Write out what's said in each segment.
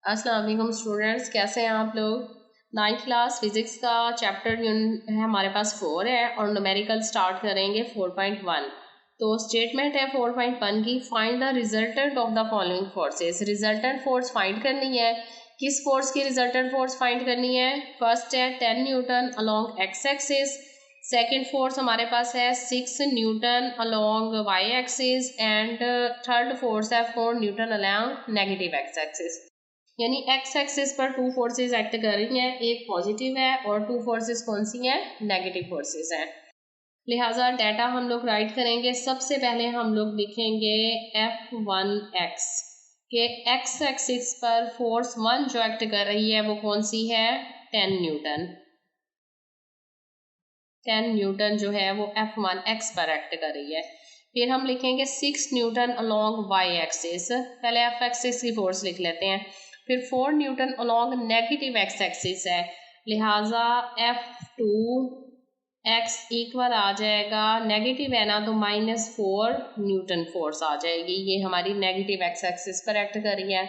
अस्सलाम वालेकुम स्टूडेंट्स, कैसे हैं आप लोग। 9th क्लास फिजिक्स का चैप्टर है हमारे पास 4 है और न्यूमेरिकल स्टार्ट करेंगे 4.1। तो स्टेटमेंट है 4.1 की, find the resultant of the following forces. Resultant force find करनी है। किस फोर्स की रिजल्टेंट फोर्स फाइंड करनी है? फर्स्ट है 10 newton along X axis. Second force हमारे पास है 6 newton along Y axis and third force है 4 newton along negative X axis. यानी एक्स एक्सिस पर टू फोर्सेस एक्ट कर रही हैं, एक पॉजिटिव है और टू फोर्सेस कौन सी हैं? नेगेटिव फोर्सेस हैं। लिहाजा डाटा हम लोग राइट करेंगे। सबसे पहले हम लोग लिखेंगे F1x के एक्स एक्सिस पर फोर्स 1 जो एक्ट कर रही है वो कौन सी है? 10 न्यूटन। 10 न्यूटन जो है वो F1x पर एक्ट कर रही है। फिर हम लिखेंगे 6 न्यूटन अलोंग वाई एक्सिस। पहले एफ एक्सिस की फोर्स लिख लेते हैं। फिर 4 newton along negative X axis है, लिहाजा F2 x इक्वल आ जाएगा, नेगेटिव है ना तो -4 न्यूटन फोर्स आ जाएगी। ये हमारी नेगेटिव एक्स एक्सिस पर एक्ट कर रही है।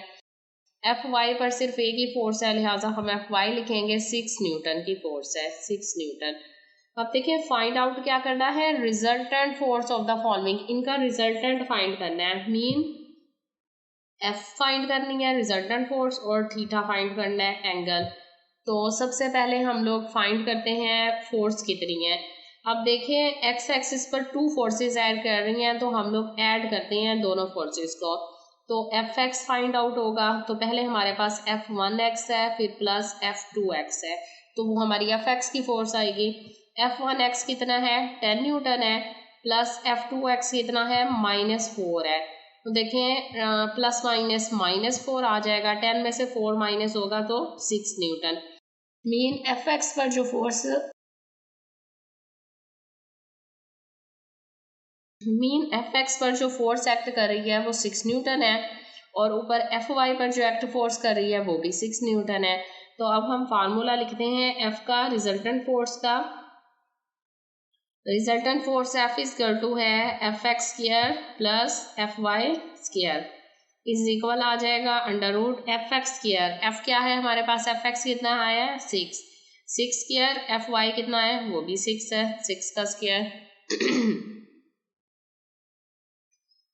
एफ वाई पर सिर्फ एक ही फोर्स है, लिहाजा हम एफ वाई लिखेंगे, 6 न्यूटन की फोर्स है, 6 न्यूटन। अब देखिए फाइंड आउट क्या करना है, resultant force of the following. इनका रिजल्टेंट फाइंड करना है, मीन एफ फाइंड करनी है रिजल्टेंट फोर्स और थीटा फाइंड करना है एंगल। तो सबसे पहले हम लोग फाइंड करते हैं फोर्स कितनी है। अब देखें एक्स एक्सिस पर टू फोर्सेस ऐड कर रही हैं, तो हम लोग ऐड करते हैं दोनों फोर्सेस को। तो एफ एक्स फाइंड आउट होगा, तो पहले हमारे पास F1x है, फिर प्लस F2x है, तो वो हमारी एफ एक्स की फोर्स आएगी। F1x कितना है? 10 न्यूटन है, प्लस F2x कितना है? -4 है। तो देखें प्लस माइनस -4 आ जाएगा, 10 में से 4 माइनस होगा तो 6 न्यूटन। मीन एफ एक्स पर जो फोर्स एक्ट कर रही है वो 6 न्यूटन है और ऊपर एफ वाई पर जो एक्ट फोर्स कर रही है वो भी 6 न्यूटन है। तो अब हम फार्मूला लिखते हैं एफ का, रिजल्टेंट फोर्स का। Resultant force F is equal to है F X square plus F Y square is equal आ जाएगा √ एफ एक्स स्क्वायर। एफ क्या है हमारे पास? एफ एक्स कितना आया है? 6 स्क्वायर। एफ वाई कितना है? वो भी 6 है, 6 का स्क्वायर।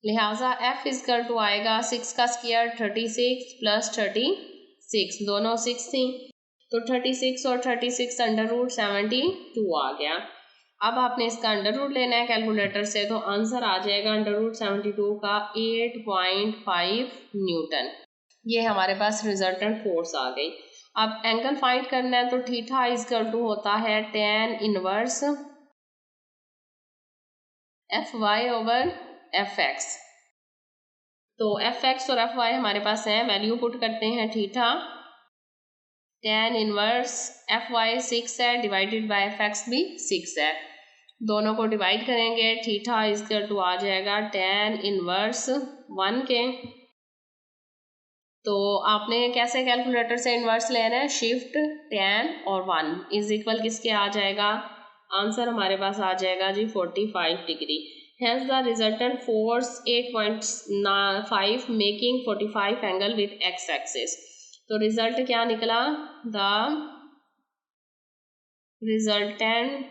लिहाजा एफ इजकल टू आएगा 6 का स्क्वायर 36 प्लस 36, दोनों 6 थी, तो 36 और 36 √72 आ गया। अब आपने इसका अंडर लेना है कैलकुलेटर से, तो आंसर आ जाएगा √72 का 8.5 न्यूटन। ये हमारे पास रिजल्टेंट फोर्स आ गई। अब एंगल फाइंड करना है, तो थीटा इजकल टू होता है tan inverse F Y over F X. तो एफ एक्स और एफ वाई हमारे पास है, वैल्यू पुट करते हैं। Theta tan inverse F Y 6 है, डिवाइडेड बाय एफ एक्स भी 6 है, दोनों को डिवाइड करेंगे। थीटा इजकल टू आ जाएगा tan इनवर्स 1 के। तो आपने कैसे कैलकुलेटर से इनवर्स लेना है, शिफ्ट tan और 1 इज इक्वल किसके आ जाएगा? आंसर हमारे पास आ जाएगा जी 45 degree. Hence the resultant force 8.5 making 45 angle with x axis। तो रिजल्ट क्या निकला? The resultant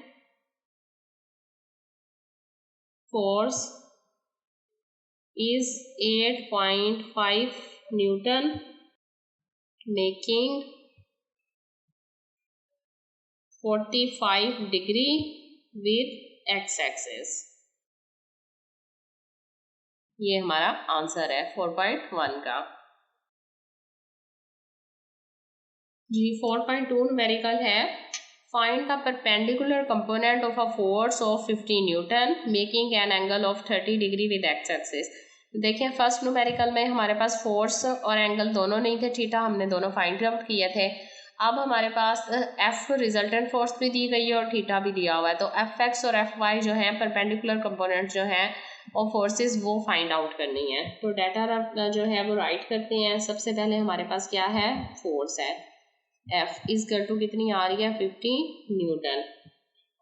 force is 8.5 Newton making 45 degree with x axis। ये हमारा आंसर है 4.1 का जी। 4.2 न्यूमेरिकल है, find the perpendicular component of a force of 50 Newton making an angle of 30 degree with X axis. देखिए first numerical में हमारे पास force और angle दोनों नहीं थे, थीटा हमने दोनों फाइंड आउट किए थे। अब हमारे पास एफ रिजल्टेंट फोर्स भी दी गई है और थीटा भी दिया हुआ है, तो एफ एक्स और एफ वाई जो है परपेंडिकुलर कंपोनेंट जो है और फोर्सेस वो फाइंड आउट करनी है। तो डाटा जो है वो राइट करते हैं। सबसे पहले हमारे पास क्या है? फोर्स है, एफ इजकल टू कितनी आ रही है? 50 न्यूटन,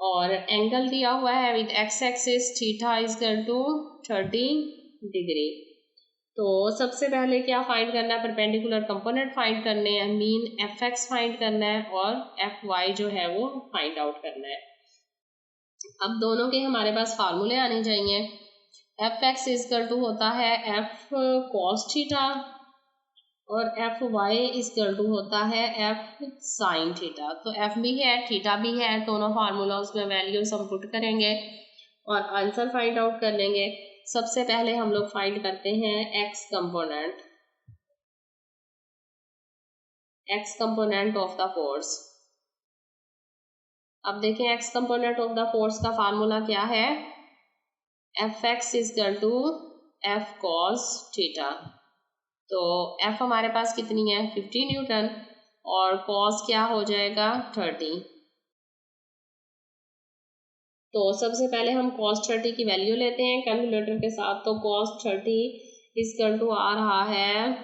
और एंगल दिया हुआ है with X axis, theta is equal to 30 degree. तो सबसे पहले क्या फाइंड करना है, परपेंडिकुलर कंपोनेंट फाइंड करने हैं, मीन एफ एक्स फाइंड करना है और एफ वाई जो है वो फाइंड आउट करना है। अब दोनों के हमारे पास फार्मूले आने चाहिए। एफ एक्स इजकल टू होता है एफ कॉस थीटा और एफ वाई इजकल टू होता है एफ साइन थीटा। तो एफ भी है थीटा भी है, दोनों फार्मूला उसमें वैल्यूज हम पुट करेंगे और आंसर फाइंड आउट कर लेंगे। सबसे पहले हम लोग फाइंड करते हैं X component of the force. अब देखें X component of the force का फार्मूला क्या है, F X is equal to F cos theta. तो एफ हमारे पास कितनी है 50 न्यूटन और कॉस क्या हो जाएगा 30। तो सबसे पहले हम cos 30 की वैल्यू लेते हैं कैलकुलेटर के साथ। तो cos 30 इजकल टू आ रहा है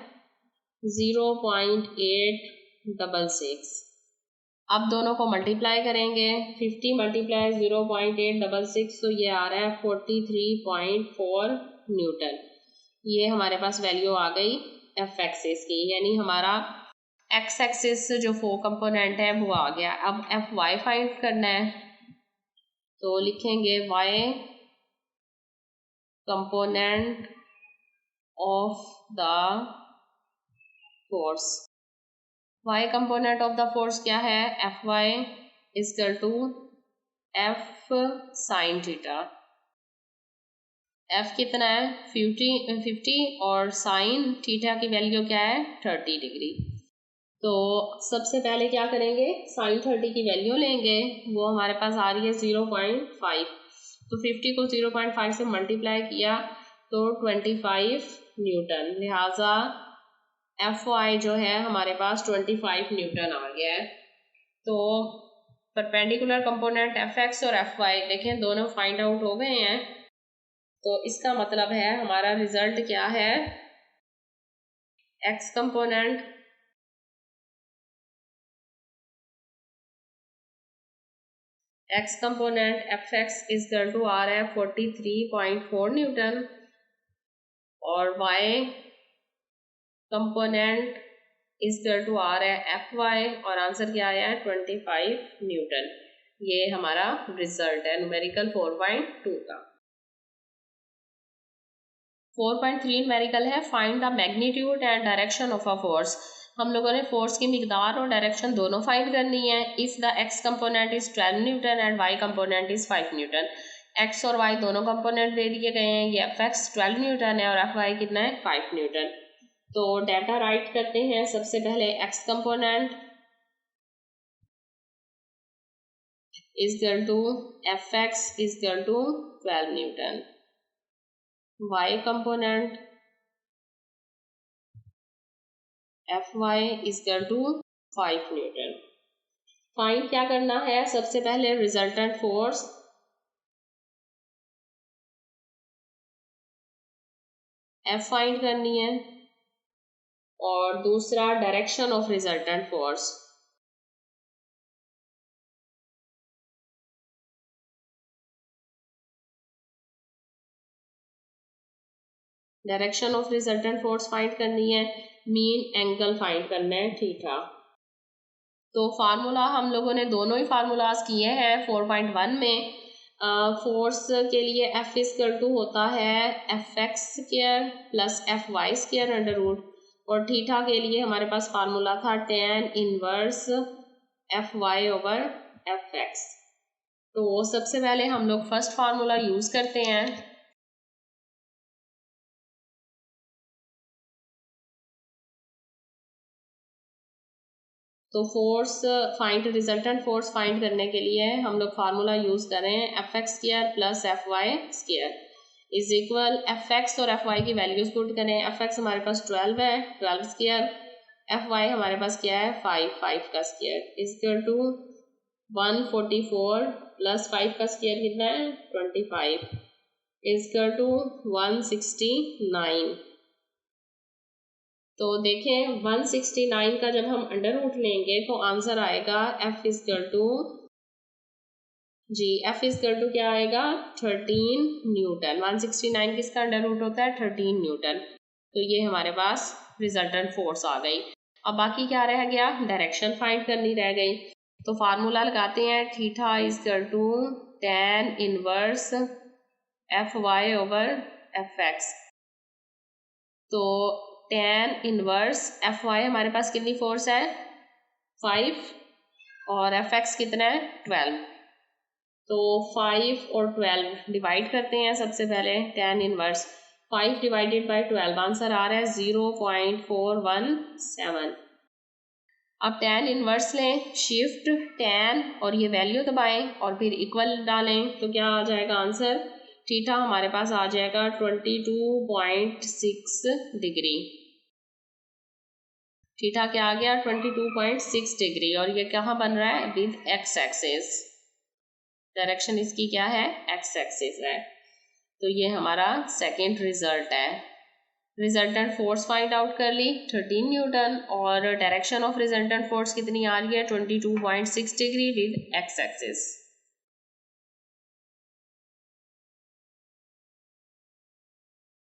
0.866। अब दोनों को मल्टीप्लाई करेंगे, 50 मल्टीप्लाई 0.866 तो ये आ रहा है 43.4 न्यूटन। ये हमारे पास वैल्यू आ गई एफ एक्सिस की, यानी हमारा एक्स एक्सिस जो 4 कंपोनेंट है वो आ गया। अब एफ वाई फाइंड करना है, तो लिखेंगे y component of the force. y component of the force क्या है, F Y is equal to F sine theta. F कितना है 50 और साइन थीटा की वैल्यू क्या है 30 डिग्री। तो सबसे पहले क्या करेंगे, साइन 30 की वैल्यू लेंगे, वो हमारे पास आ रही है 0.5। तो 50 को 0.5 से मल्टीप्लाई किया तो 25 न्यूटन, लिहाजा एफ वाई जो है हमारे पास 25 न्यूटन आ गया है। तो परपेंडिकुलर कंपोनेंट एफ एक्स और एफ वाई देखें दोनों फाइंड आउट हो गए हैं। तो इसका मतलब है हमारा रिजल्ट क्या है, X component F X is equal to आ रहा है 43.4 न्यूटन और y कंपोनेंट इजकल टू आ रहा है एफ वाई और आंसर क्या आया है 25 न्यूटन। ये हमारा रिजल्ट है न्यूमेरिकल 4.2 का। 4.3 न्यूमेरिकल है find the magnitude and direction of a force. हम लोगों ने फोर्स की मिकदार और डायरेक्शन दोनों फाइंड करनी है। If the X component is 12 newton and Y component is 5 newton. X और वाई दोनों कंपोनेंट दे दिए गए हैं, ये एफ एक्स 12 न्यूटन है और एफ वाई कितना है 5 न्यूटन। तो डाटा राइट करते हैं। सबसे पहले X component is equal to F X is equal to 12 newton, Y component F Y is equal to 5 newton. Find क्या करना है, सबसे पहले रिजल्टेंट फोर्स एफ फाइंड करनी है और दूसरा direction of resultant force. Direction of resultant force find करनी है, मीन एंगल फाइंड करना है थीटा। तो फार्मूला हम लोगों ने दोनों ही फार्मूलाज किए हैं 4.1 में। फोर्स के लिए एफ इजकल टू होता है F X square plus F Y square under root, और थीटा के लिए हमारे पास फार्मूला था tan inverse F Y over F X. तो सबसे पहले हम लोग फर्स्ट फार्मूला यूज करते हैं। तो force find resultant force find करने के लिए हम लोग फार्मूला यूज करें F X square plus F Y square is equal F X और एफ वाई की वैल्यूज पुट करें। एफ एक्स हमारे पास 12 है, 12 स्क्वायर, एफ वाई हमारे पास क्या है 5 का square is equal to 144 plus 5 का स्क्वायर कितना है 25 इज इक्वल टू 169। तो देखें 169 का जब हम अंडर रूट लेंगे तो आंसर आएगा एफ इजकल टू क्या आएगा 13 न्यूटन। 169 किसका अंडर रूट होता है 13 न्यूटन। तो ये हमारे पास रिजल्टेंट फोर्स आ गई। अब बाकी क्या रह गया, डायरेक्शन फाइंड करनी रह गई। तो फार्मूला लगाते हैं, theta is equal to tan inverse F Y over F X. तो tan इनवर्स एफ वाई हमारे पास कितनी फोर्स है 5 और एफ एक्स कितना है 12। तो 5 और 12 डिवाइड करते हैं सबसे पहले। tan inverse 5 divided by 12 answer आ रहा है 0.417। अब tan इनवर्स लें, शिफ्ट tan और ये वैल्यू दबाएं और फिर इक्वल डालें तो क्या आ जाएगा आंसर, थीटा हमारे पास आ जाएगा 22.6 डिग्री। थीटा क्या आ गया 22.6 डिग्री और ये कहाँ बन रहा है विद एक्स एक्सिस, डायरेक्शन इसकी क्या है एक्स एक्सिस है। तो ये हमारा सेकेंड रिजल्ट है। रिजल्टेंट फोर्स फाइंड आउट कर ली 13 न्यूटन और डायरेक्शन ऑफ रिजल्टेंट फोर्स कितनी आ रही है 22.6 डिग्री विद एक्स एक्सिस।